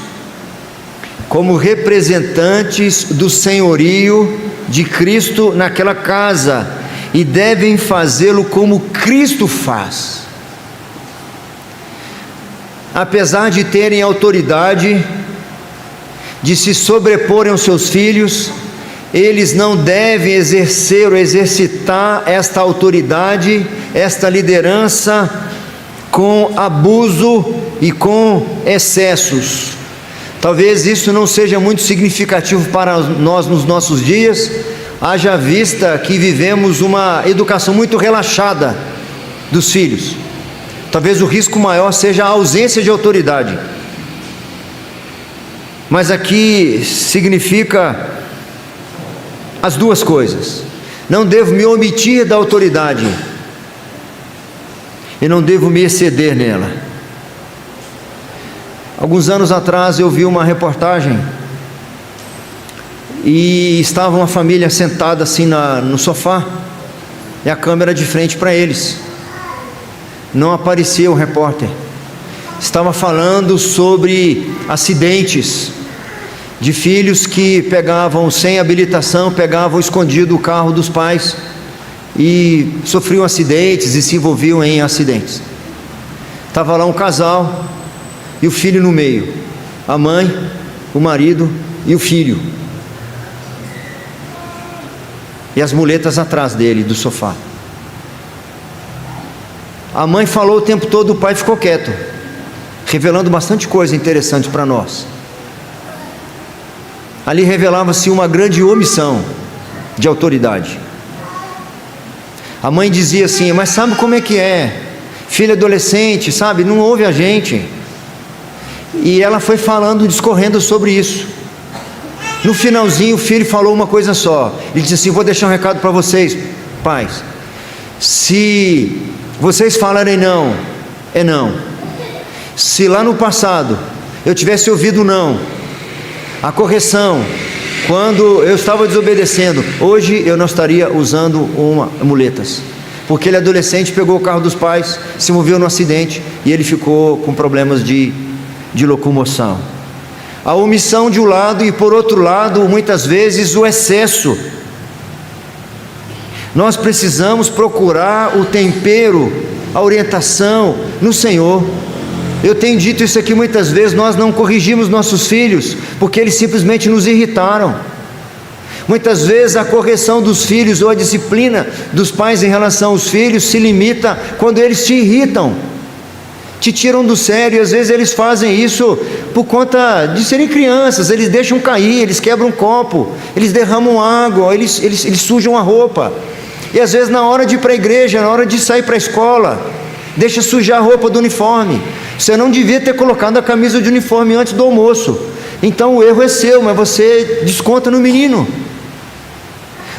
[SPEAKER 1] como representantes do senhorio de Cristo naquela casa, e devem fazê-lo como Cristo faz. Apesar de terem autoridade, de se sobreporem aos seus filhos, eles não devem exercer ou exercitar esta autoridade, esta liderança, com abuso e com excessos. Talvez isso não seja muito significativo para nós nos nossos dias, haja vista que vivemos uma educação muito relaxada dos filhos. Talvez o risco maior seja a ausência de autoridade. Mas aqui significa as duas coisas. Não devo me omitir da autoridade, e não devo me exceder nela. Alguns anos atrás eu vi uma reportagem, e estava uma família sentada assim no sofá, e a câmera de frente para eles. Não aparecia o repórter. Estava falando sobre acidentes de filhos que pegavam sem habilitação, pegavam escondido o carro dos pais e sofriam acidentes e se envolviam em acidentes. Estava lá um casal e o filho no meio, a mãe, o marido e o filho, e as muletas atrás dele, do sofá. A mãe falou o tempo todo, o pai ficou quieto, revelando bastante coisa interessante para nós. Ali revelava-se uma grande omissão de autoridade. A mãe dizia assim: mas sabe como é que é? Filho adolescente, sabe, não ouve a gente. E ela foi falando, discorrendo sobre isso. No finalzinho o filho falou uma coisa só. Ele disse assim: vou deixar um recado para vocês, pais. Se vocês falarem não, é não. Se lá no passado eu tivesse ouvido não, a correção, quando eu estava desobedecendo, hoje eu não estaria usando muletas, porque ele adolescente pegou o carro dos pais, se envolveu no acidente e ele ficou com problemas de locomoção. A omissão de um lado e por outro lado, muitas vezes o excesso. Nós precisamos procurar o tempero, a orientação no Senhor. Eu tenho dito isso aqui muitas vezes, nós não corrigimos nossos filhos, porque eles simplesmente nos irritaram. Muitas vezes a correção dos filhos ou a disciplina dos pais em relação aos filhos se limita quando eles te irritam, te tiram do sério, e às vezes eles fazem isso por conta de serem crianças, eles deixam cair, eles quebram um copo, eles derramam água, eles sujam a roupa, e às vezes na hora de ir para a igreja, na hora de sair para a escola, deixa sujar a roupa do uniforme. Você não devia ter colocado a camisa de uniforme antes do almoço, então o erro é seu, mas você desconta no menino.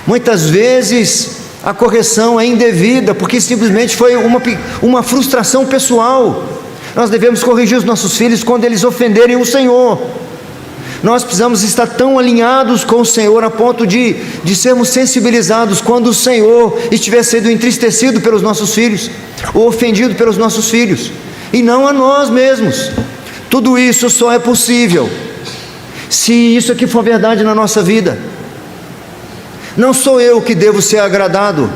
[SPEAKER 1] Muitas vezes a correção é indevida, porque simplesmente foi uma frustração pessoal. Nós devemos corrigir os nossos filhos quando eles ofenderem o Senhor. Nós precisamos estar tão alinhados com o Senhor a ponto de sermos sensibilizados quando o Senhor estiver sendo entristecido pelos nossos filhos, ou ofendido pelos nossos filhos, e não a nós mesmos. Tudo isso só é possível se isso aqui for verdade na nossa vida. Não sou eu que devo ser agradado,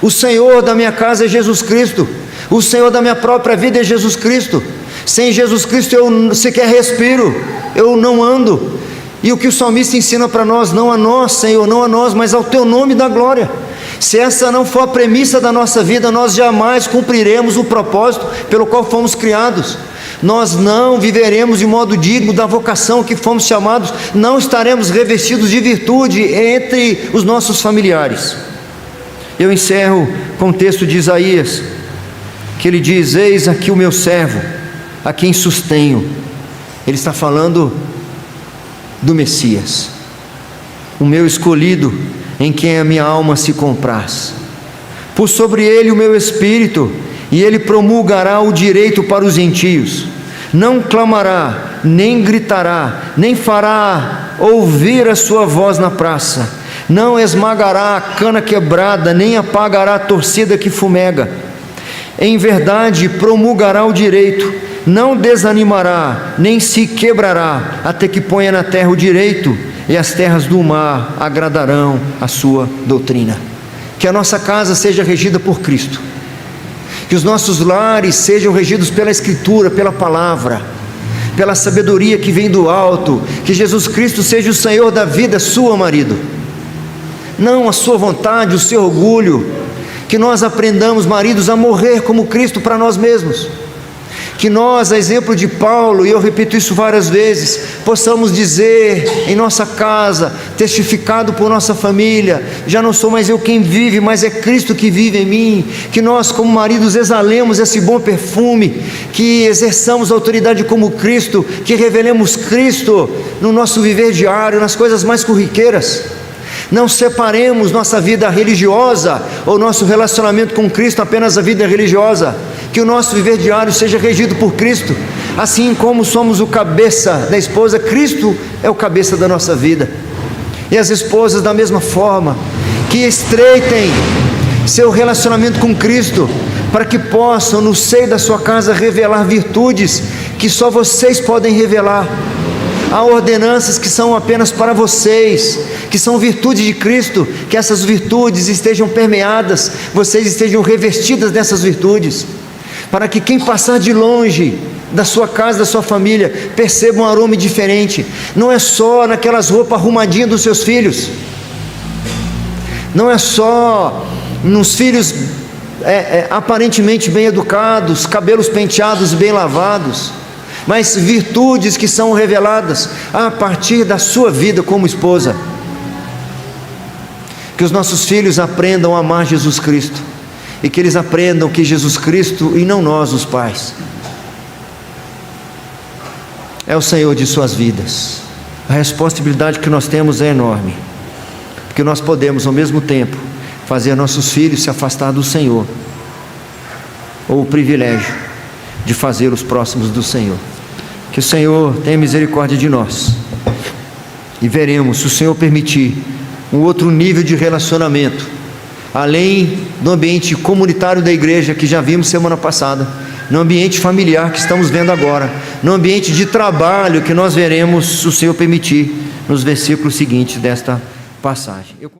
[SPEAKER 1] o Senhor da minha casa é Jesus Cristo, o Senhor da minha própria vida é Jesus Cristo. Sem Jesus Cristo eu sequer respiro, eu não ando. E o que o salmista ensina para nós: não a nós, Senhor, não a nós, mas ao teu nome da glória. Se essa não for a premissa da nossa vida, nós jamais cumpriremos o propósito pelo qual fomos criados. Nós não viveremos de modo digno da vocação que fomos chamados, não estaremos revestidos de virtude entre os nossos familiares. Eu encerro com o texto de Isaías, que ele diz: eis aqui o meu servo, a quem sustenho. Ele está falando do Messias, o meu escolhido, em quem a minha alma se compraz. Pus sobre ele o meu espírito, e ele promulgará o direito para os gentios. Não clamará, nem gritará, nem fará ouvir a sua voz na praça. Não esmagará a cana quebrada, nem apagará a torcida que fumega. Em verdade promulgará o direito, não desanimará, nem se quebrará, até que ponha na terra o direito, e as terras do mar agradarão a sua doutrina. Que a nossa casa seja regida por Cristo, que os nossos lares sejam regidos pela Escritura, pela palavra, pela sabedoria que vem do alto. Que Jesus Cristo seja o Senhor da vida sua, marido, não a sua vontade, o seu orgulho. Que nós aprendamos, maridos, a morrer como Cristo para nós mesmos. Que nós, a exemplo de Paulo, e eu repito isso várias vezes, possamos dizer em nossa casa, testificado por nossa família: já não sou mais eu quem vive, mas é Cristo que vive em mim. Que nós, como maridos, exalemos esse bom perfume, que exerçamos autoridade como Cristo, que revelemos Cristo no nosso viver diário, nas coisas mais corriqueiras. Não separemos nossa vida religiosa ou nosso relacionamento com Cristo apenas a vida religiosa. Que o nosso viver diário seja regido por Cristo. Assim como somos o cabeça da esposa, Cristo é o cabeça da nossa vida. E as esposas da mesma forma, que estreitem seu relacionamento com Cristo, para que possam no seio da sua casa revelar virtudes que só vocês podem revelar. Há ordenanças que são apenas para vocês, que são virtudes de Cristo. Que essas virtudes estejam permeadas, vocês estejam revestidas dessas virtudes, para que quem passar de longe da sua casa, da sua família, perceba um aroma diferente. Não é só naquelas roupas arrumadinhas dos seus filhos, não é só nos filhos aparentemente bem educados, cabelos penteados e bem lavados, mas virtudes que são reveladas a partir da sua vida como esposa. Que os nossos filhos aprendam a amar Jesus Cristo, e que eles aprendam que Jesus Cristo, e não nós os pais, é o Senhor de suas vidas. A responsabilidade que nós temos é enorme, porque nós podemos ao mesmo tempo fazer nossos filhos se afastar do Senhor, ou o privilégio de fazê-los próximos do Senhor. Que o Senhor tenha misericórdia de nós, e veremos, se o Senhor permitir, um outro nível de relacionamento, além do ambiente comunitário da igreja que já vimos semana passada, no ambiente familiar que estamos vendo agora, no ambiente de trabalho que nós veremos, se o Senhor permitir, nos versículos seguintes desta passagem.